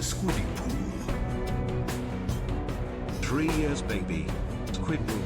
squiddy pool. 3 years, baby. Squid pool.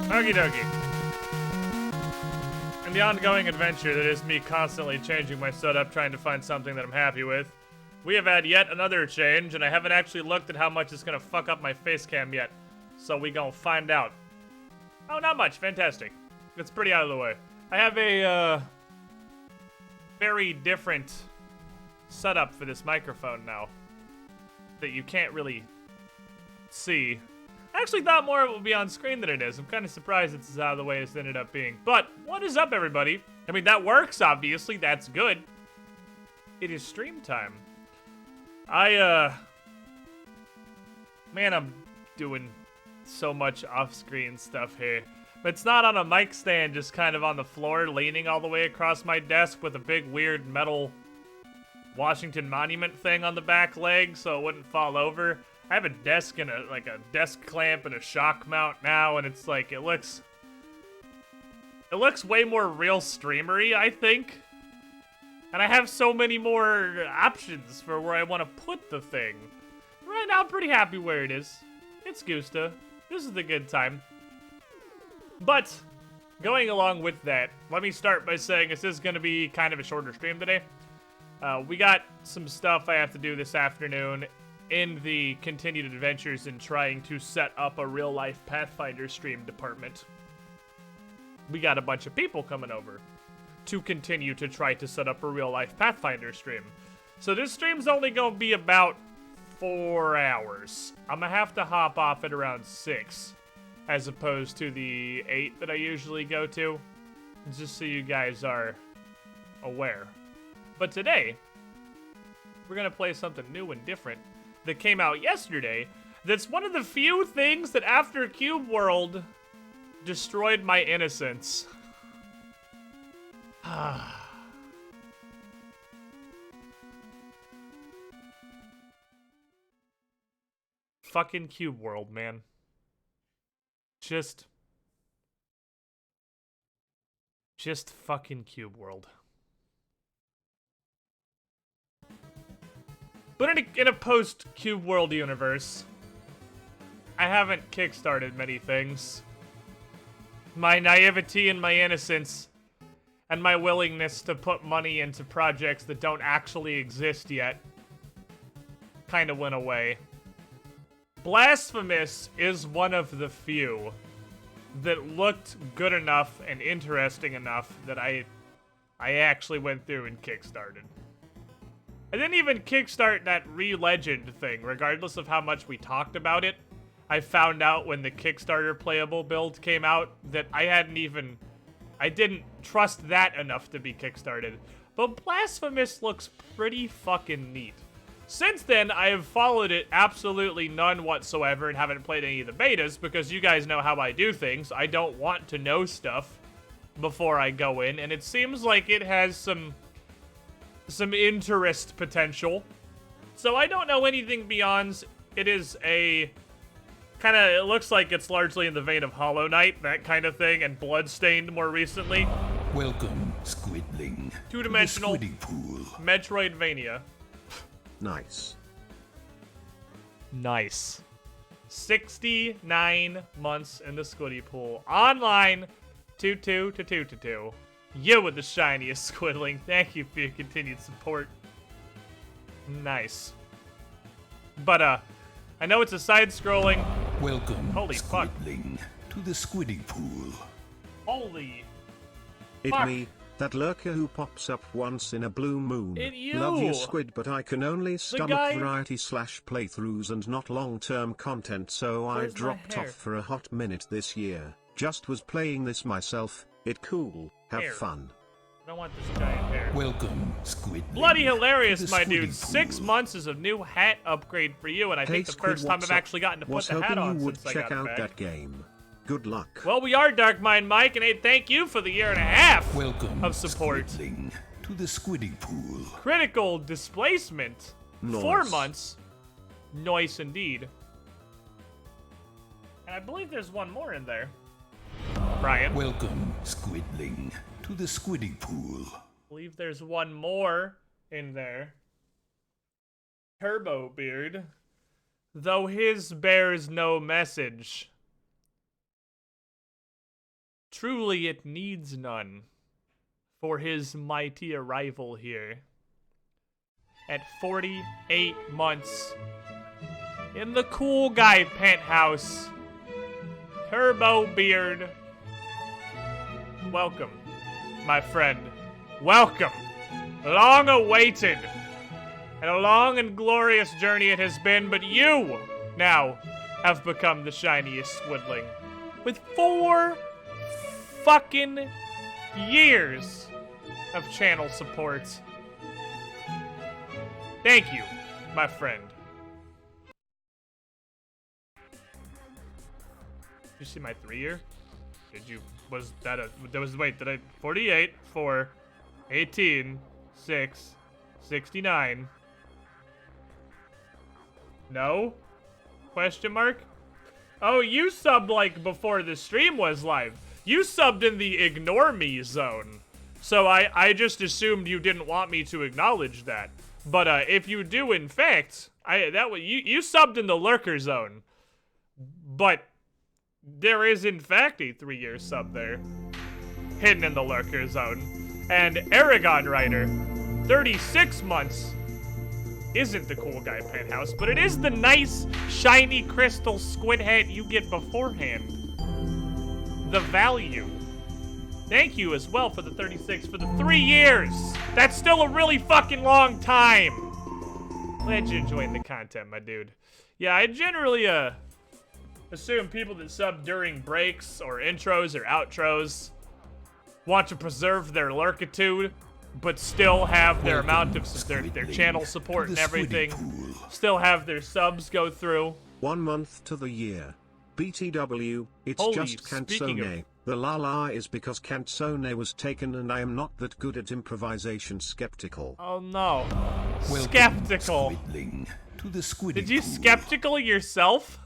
Okie dokie. In the ongoing adventure that is me constantly changing my setup, trying to find something that I'm happy with, we have had yet another change, and I haven't actually looked at how much it's gonna fuck up my face cam yet. So we gonna find out. Oh, not much. Fantastic. It's pretty out of the way. I have a, very different setup for this microphone now that you can't really see. I actually thought more of it would be on screen than it is. I'm kind of surprised it's as out of the way as it ended up being. But what is up, everybody? I mean, that works, obviously. That's good. It is stream time. Man, I'm doing so much off-screen stuff here. But it's not on a mic stand, just kind of on the floor, leaning all the way across my desk with a big, weird metal Washington Monument thing on the back leg so it wouldn't fall over. I have a desk and a desk clamp and a shock mount now, and it's like, it looks way more real streamery, I think. And I have so many more options for where I want to put the thing. Right now, I'm pretty happy where it is. It's Gusta. This is the good time. But, going along with that, let me start by saying this is going to be kind of a shorter stream today. We got some stuff I have to do this afternoon in the continued adventures in trying to set up a real-life Pathfinder stream department. We got a bunch of people coming over to continue to try to set up a real-life Pathfinder stream. So this stream's only going to be about 4 hours. I'm going to have to hop off at around 6, as opposed to the 8 that I usually go to, just so you guys are aware. But today, we're going to play something new and different that came out yesterday, That's one of the few things that after Cube World destroyed my innocence. Fucking Cube World, man. Just fucking Cube World. But in a post-Cube World universe, I haven't kickstarted many things. My naivety and my innocence, and my willingness to put money into projects that don't actually exist yet, kind of went away. Blasphemous is one of the few that looked good enough and interesting enough that I actually went through and kickstarted. I didn't even kickstart that Re-Legend thing, regardless of how much we talked about it. I found out when the Kickstarter playable build came out that I didn't trust that enough to be kickstarted. But Blasphemous looks pretty fucking neat. Since then, I have followed it absolutely none whatsoever and haven't played any of the betas because you guys know how I do things. I don't want to know stuff before I go in, and it seems like it has some interest potential. So I don't know anything beyond. It is a it looks like it's largely in the vein of Hollow Knight, that kind of thing, and Bloodstained more recently. Welcome, Squidling. Two-dimensional to the Squiddy Pool. Metroidvania. Nice. Nice. 69 months in the Squiddy Pool. Online, 2-2 to 2-2. You with the shiniest Squidling. Thank you for your continued support. Nice. But, I know it's a side-scrolling. Welcome, Holy fuck. Squidling, to the Squiddy Pool. Holy It fuck. me, that lurker who pops up once in a blue moon. It you. Love you, Squid, but I can only stomach guy- variety/playthroughs and not long-term content, so Where's I my dropped hair? off for a hot minute this year. Just was playing this myself. It cool. Have Hair. fun. I don't want this giant hair. Welcome, Squidling. Bloody hilarious, to the my Squiddy dude. 6 Pool. months is a new hat upgrade for you, and I think the Squid, first time I've what's up? actually gotten to put Was the hat hoping on you would since I check got out back. that game. Good luck. Well, we are Dark Mind Mike, and hey, thank you for the 1.5 years Welcome, of support. Squidling, to the Squiddy Pool. Critical displacement. Nice. 4 months. Nice indeed. And I believe there's one more in there. Brian. Welcome, Squidling, to the Squiddy Pool. I believe there's one more in there. Turbo Beard. Though his bears no message. Truly it needs none. For his mighty arrival here. At 48 months. In the cool guy penthouse. Turbo Beard. Welcome, my friend. Welcome. Long awaited. And a long and glorious journey it has been, but you now have become the shiniest Squidling. With 4 fucking years of channel support. Thank you, my friend. Did you see my 3-year? Was that wait, did I, 48, 4, 18, 6, 69. No? Question mark? Oh, you subbed like before the stream was live. You subbed in the ignore me zone. So I just assumed you didn't want me to acknowledge that. But if you do in fact, you subbed in the lurker zone. But there is in fact a 3-year sub there. Hidden in the lurker zone. And Aragon Rider, 36 months, isn't the cool guy penthouse, but it is the nice, shiny crystal squid head you get beforehand. The value. Thank you as well for the 36 for the 3 years. That's still a really fucking long time. Glad you enjoyed the content, my dude. Yeah, I generally assume people that sub during breaks or intros or outros want to preserve their lurkitude, but still have their amount of their channel support and everything. Still have their subs go through. 1 month to the year. BTW, it's Holy, just speaking of- Canzone. The la is because Canzone was taken and I am not that good at improvisation. Skeptical. Oh no. Welcome, Skeptical. Squidling, to the Squiddy Did you pool. skeptical yourself?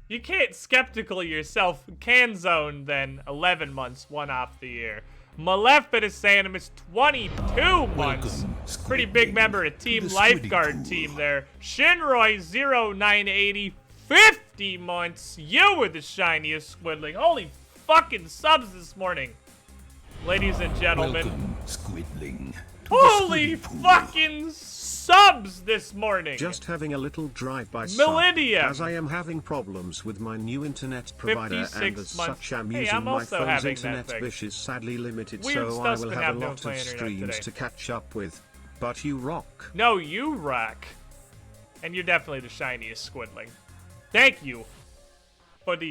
You can't skeptical yourself. Canzone then 11 months, 1 off the year. Maleficent is saying him it's 22 months. Welcome, Pretty big Squidling, member of to Team the Lifeguard Squiddy team pool. there. Shinroy 0980, 50 months. You were the shiniest Squidling. Holy fucking subs this morning. Ladies and gentlemen. Welcome, Squidling, to Holy the Squiddy pool. fucking subs this morning. Just having a little drive-by Millennium. as I am having problems with my new internet provider and 56 as months. such I'm Hey, using I'm my also phone's having that internet thing. bish is sadly limited, Weird so I stuff's will been have a happening lot with my of internet streams today. to catch up with. But you rock. No, you rock. And you're definitely the shiniest Squidling. Thank you. But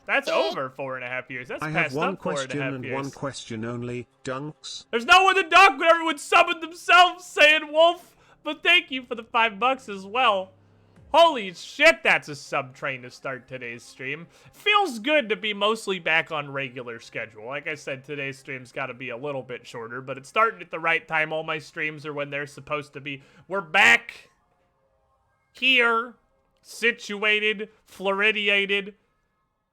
that's over 4.5 years. That's I passed have one up 4.5 question and years. one question only. Dunks. There's no one to dunk when everyone's subbing themselves, saying Wolf. But thank you for the $5 as well. Holy shit, that's a sub train to start today's stream. Feels good to be mostly back on regular schedule. Like I said, today's stream's got to be a little bit shorter, but it's starting at the right time. All my streams are when they're supposed to be. We're back here, situated, floridiated.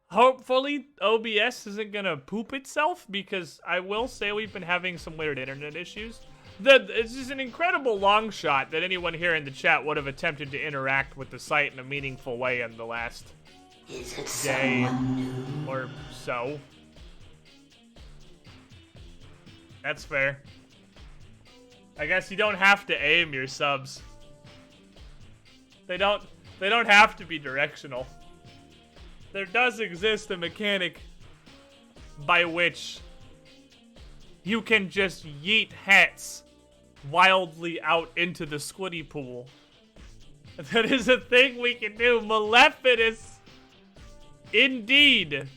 Hopefully, OBS isn't gonna poop itself, because I will say we've been having some weird internet issues. It's just an incredible long shot that anyone here in the chat would have attempted to interact with the site in a meaningful way in the last day or so. That's fair. I guess you don't have to aim your subs. They don't have to be directional. There does exist a mechanic by which you can just yeet hats wildly out into the Squiddy pool. That is a thing we can do. Maleficent, indeed,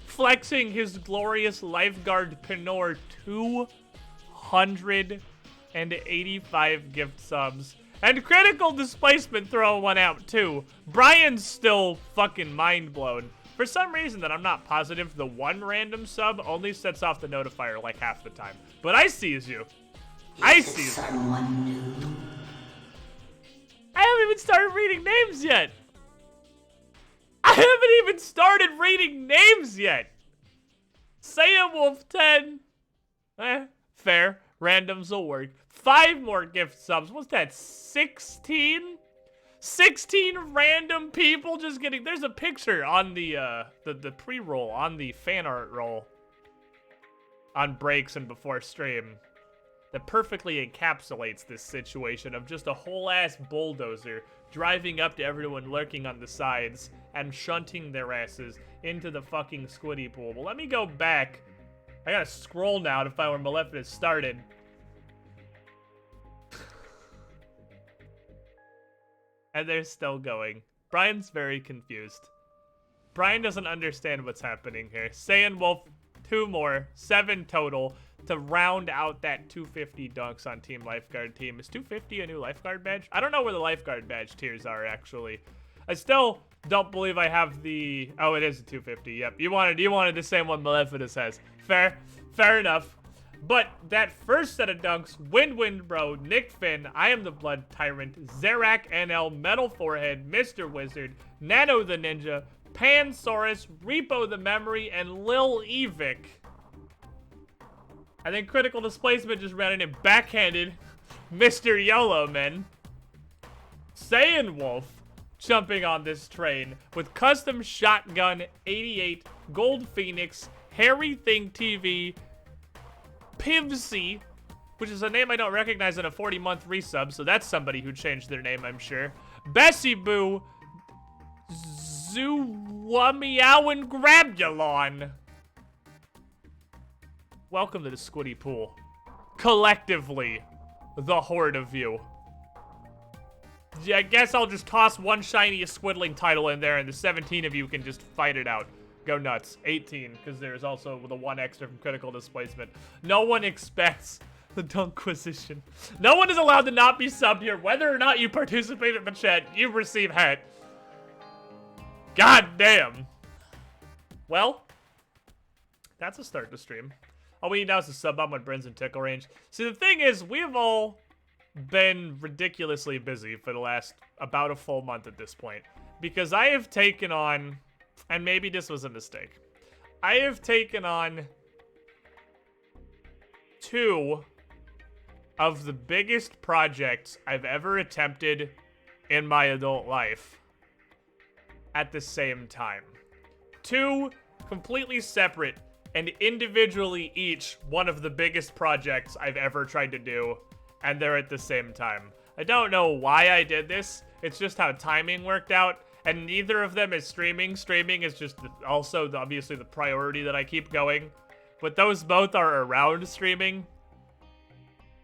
flexing his glorious lifeguard Pinor 285 gift subs. And critical displacement throwing one out too. Brian's still fucking mind blown. For some reason that I'm not positive, the one random sub only sets off the notifier like half the time. But I sees you. I sees you. I haven't even started reading names yet. I haven't even started reading names yet. Saiyan Wolf 10. Fair. Randoms will work. 5 more gift subs. What's that? 16? 16 random people just getting. There's a picture on the pre-roll, on the fan art roll, on breaks and before stream, that perfectly encapsulates this situation of just a whole ass bulldozer driving up to everyone lurking on the sides and shunting their asses into the fucking Squiddy pool. Well, let me go back. I gotta scroll now to find where Maleficent started. And they're still going. Brian's very confused. Brian doesn't understand what's happening here. Saiyan Wolf, 2 more, 7 total to round out that 250 dunks on Team Lifeguard team. Is 250 a new lifeguard badge? I don't know where the lifeguard badge tiers are, actually. I still don't believe I have the... Oh, it is a 250. Yep. You wanted the same one Maleficent has. Fair enough. But that first set of dunks, Wind Bro, Nick Finn, I Am the Blood Tyrant, Zerak NL, Metal Forehead, Mr. Wizard, Nano the Ninja, Pansaurus, Repo the Memory, and Lil Evic. I think Critical Displacement just ran in and backhanded Mr. YOLO, man. Saiyan Wolf jumping on this train with Custom Shotgun 88, Gold Phoenix, Harry Thing TV, Pivsy, which is a name I don't recognize in a 40-month resub, so that's somebody who changed their name, I'm sure. Bessie Boo, Zuwamiawan Grabulon. Welcome to the Squiddy pool. Collectively, the horde of you. Yeah, I guess I'll just toss one shiniest Squidling title in there and the 17 of you can just fight it out. Go nuts. 18, because there's also the 1 extra from Critical Displacement. No one expects The Dunkquisition. No one is allowed to not be subbed here. Whether or not you participate in the chat, you receive hat. God damn. Well, that's a start to stream. All we need now is a sub bomb when Bryn's in tickle range. See, the thing is, we've all been ridiculously busy for the last about a full month at this point. Because I have taken on, and maybe this was a mistake, I have taken on 2 of the biggest projects I've ever attempted in my adult life at the same time. 2 completely separate and individually each one of the biggest projects I've ever tried to do, and they're at the same time. I don't know why I did this. It's just how timing worked out, and neither of them is streaming. Streaming is just also obviously the priority that I keep going, but those both are around streaming.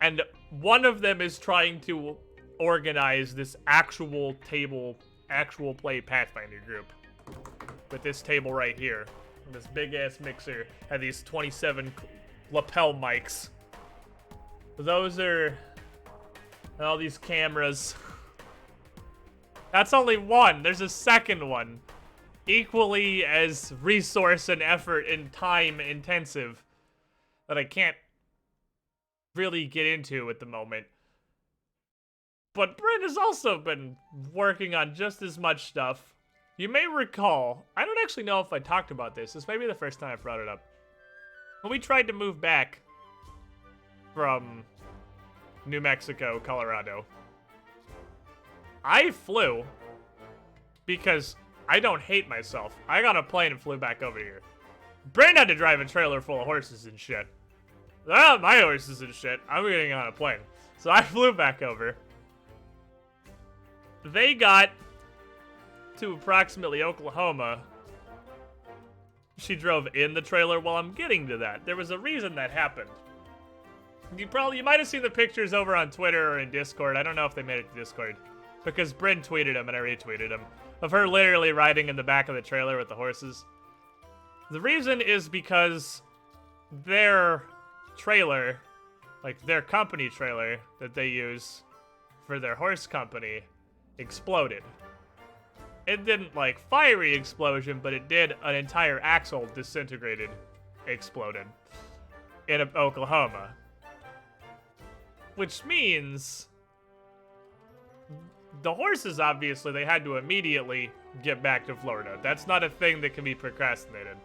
And one of them is trying to organize this actual play Pathfinder group. With this table right here. And this big ass mixer and these 27 lapel mics. Those are and all these cameras. That's only one. There's a second one. Equally as resource and effort and time intensive that I can't really get into at the moment. But Bryn has also been working on just as much stuff. You may recall, I don't actually know if I talked about this. This may be the first time I brought it up. When we tried to move back from New Mexico, Colorado, I flew because I don't hate myself. I got a plane and flew back over here. Bryn had to drive a trailer full of horses and shit. Ah, my horses and shit. I'm getting on a plane. So I flew back over. They got to approximately Oklahoma. She drove in the trailer. While I'm getting to that, there was a reason that happened. You might have seen the pictures over on Twitter or in Discord. I don't know if they made it to Discord. Because Bryn tweeted them and I retweeted them. Of her literally riding in the back of the trailer with the horses. The reason is because their trailer, like their company trailer that they use for their horse company, exploded. It didn't like fiery explosion, but it did an entire axle disintegrated, exploded in Oklahoma. Which means the horses, obviously, they had to immediately get back to Florida. That's not a thing that can be procrastinated.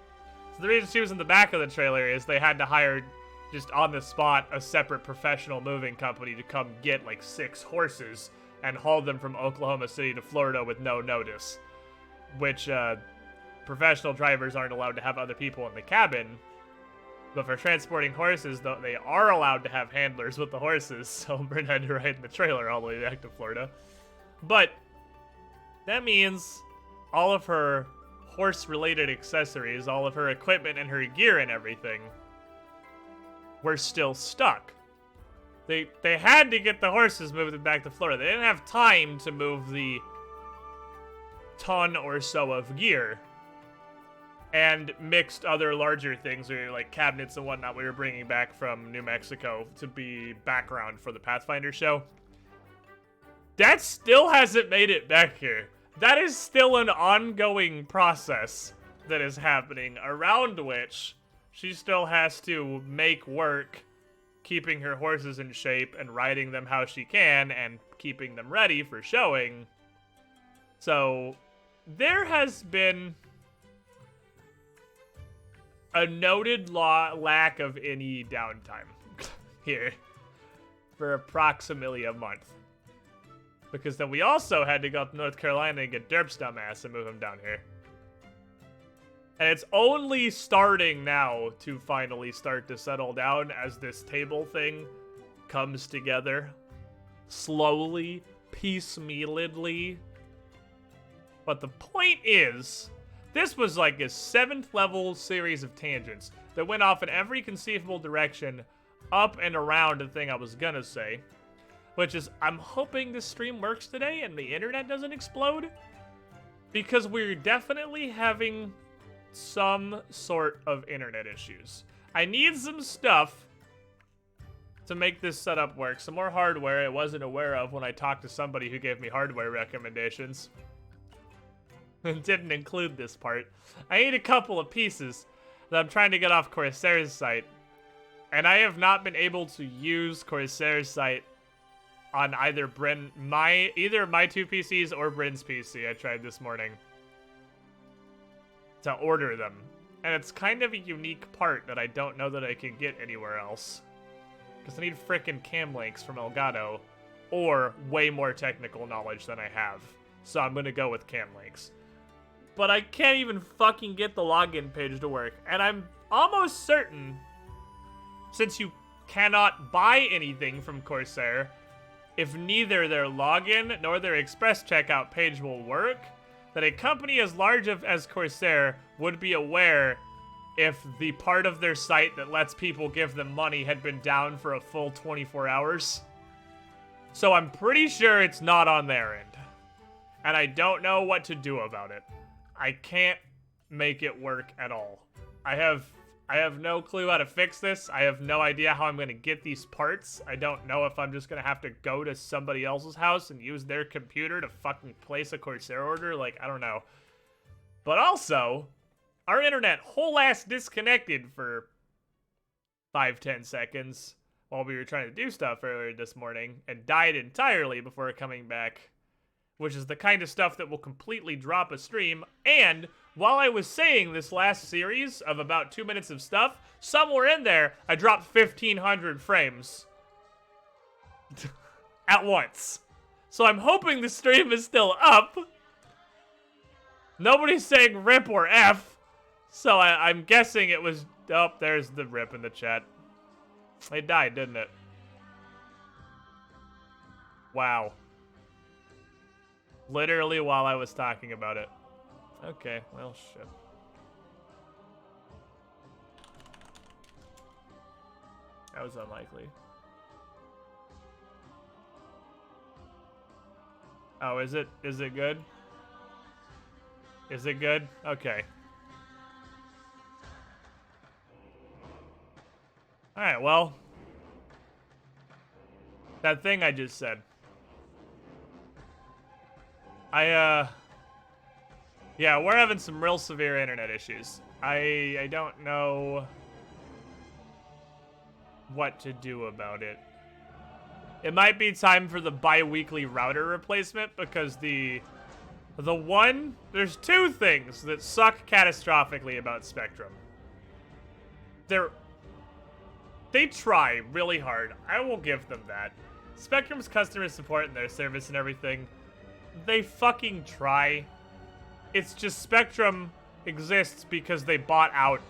So the reason she was in the back of the trailer is they had to hire, just on the spot, a separate professional moving company to come get like 6 horses and haul them from Oklahoma City to Florida with no notice. Which, professional drivers aren't allowed to have other people in the cabin. But for transporting horses, though, they are allowed to have handlers with the horses, so Bryn had to ride in the trailer all the way back to Florida. But that means all of her horse-related accessories, all of her equipment and her gear and everything were still stuck. They had to get the horses moved back to Florida. They didn't have time to move the ton or so of gear and mixed other larger things, or like cabinets and whatnot we were bringing back from New Mexico to be background for the Pathfinder show. That still hasn't made it back here. That is still an ongoing process that is happening, around which she still has to make work keeping her horses in shape and riding them how she can and keeping them ready for showing. So there has been a noted lack of any downtime here for approximately a month. Because then we also had to go up to North Carolina and get Derp's dumbass and move him down here. And it's only starting now to finally start to settle down as this table thing comes together. Slowly, piecemealedly. But the point is, this was like a 7th level series of tangents that went off in every conceivable direction up and around the thing I was gonna say. Which is, I'm hoping this stream works today and the internet doesn't explode. Because we're definitely having some sort of internet issues. I need some stuff to make this setup work. Some more hardware I wasn't aware of when I talked to somebody who gave me hardware recommendations. And didn't include this part. I need a couple of pieces that I'm trying to get off Corsair's site. And I have not been able to use Corsair's site on either either my two PCs or Bryn's PC. I tried this morning to order them. And it's kind of a unique part that I don't know that I can get anywhere else. Because I need frickin' cam links from Elgato, or way more technical knowledge than I have. So I'm gonna go with cam links. But I can't even fucking get the login page to work. And I'm almost certain, since you cannot buy anything from Corsair, if neither their login nor their express checkout page will work, that a company as large as Corsair would be aware if the part of their site that lets people give them money had been down for a full 24 hours. So I'm pretty sure it's not on their end. And I don't know what to do about it. I can't make it work at all. I have no clue how to fix this. I have no idea how I'm going to get these parts. I don't know if I'm just going to have to go to somebody else's house and use their computer to fucking place a Corsair order. Like, I don't know. But also, our internet whole ass disconnected for 5-10 seconds while we were trying to do stuff earlier this morning and died entirely before coming back, which is the kind of stuff that will completely drop a stream. And while I was saying this last series of about 2 minutes of stuff, somewhere in there, I dropped 1,500 frames at once. So I'm hoping the stream is still up. Nobody's saying rip or F. So I'm guessing it was... Oh, there's the rip in the chat. It died, didn't it? Wow. Literally while I was talking about it. Okay, well, shit. That was unlikely. Oh, is it? Is it good? Is it good? Okay. Alright, well. That thing I just said. Yeah, we're having some real severe internet issues. I don't know what to do about it. It might be time for the bi-weekly router replacement because there's two things that suck catastrophically about Spectrum. They try really hard. I will give them that. Spectrum's customer support and their service and everything, they fucking try. It's just Spectrum exists because they bought out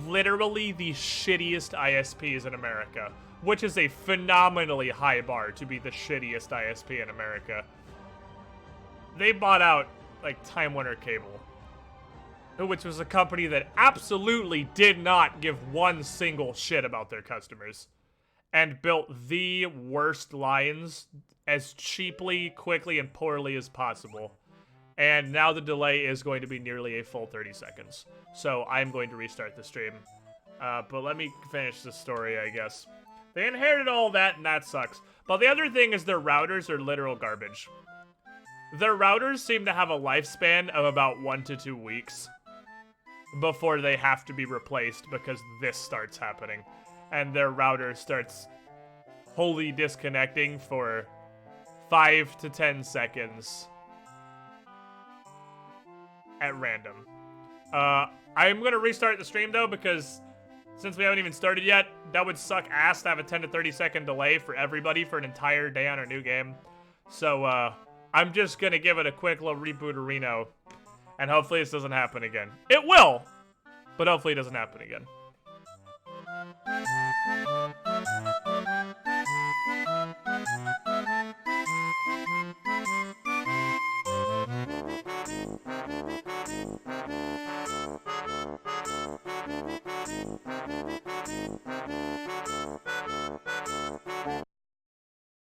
literally the shittiest ISPs in America, which is a phenomenally high bar to be the shittiest ISP in America. They bought out, like, Time Warner Cable, which was a company that absolutely did not give one single shit about their customers, and built the worst lines as cheaply, quickly, and poorly as possible. And now the delay is going to be nearly a full 30 seconds. So I'm going to restart the stream. But let me finish the story, I guess. They inherited all that, and that sucks. But the other thing is their routers are literal garbage. Their routers seem to have a lifespan of about 1 to 2 weeks before they have to be replaced because this starts happening. And their router starts wholly disconnecting for 5 to 10 seconds at random. I'm gonna restart the stream though, because since we haven't even started yet, that would suck ass to have a 10 to 30 second delay for everybody for an entire day on a new game. So I'm just gonna give it a quick little reboot-a-reno, and hopefully this doesn't happen again. It will, but hopefully it doesn't happen again.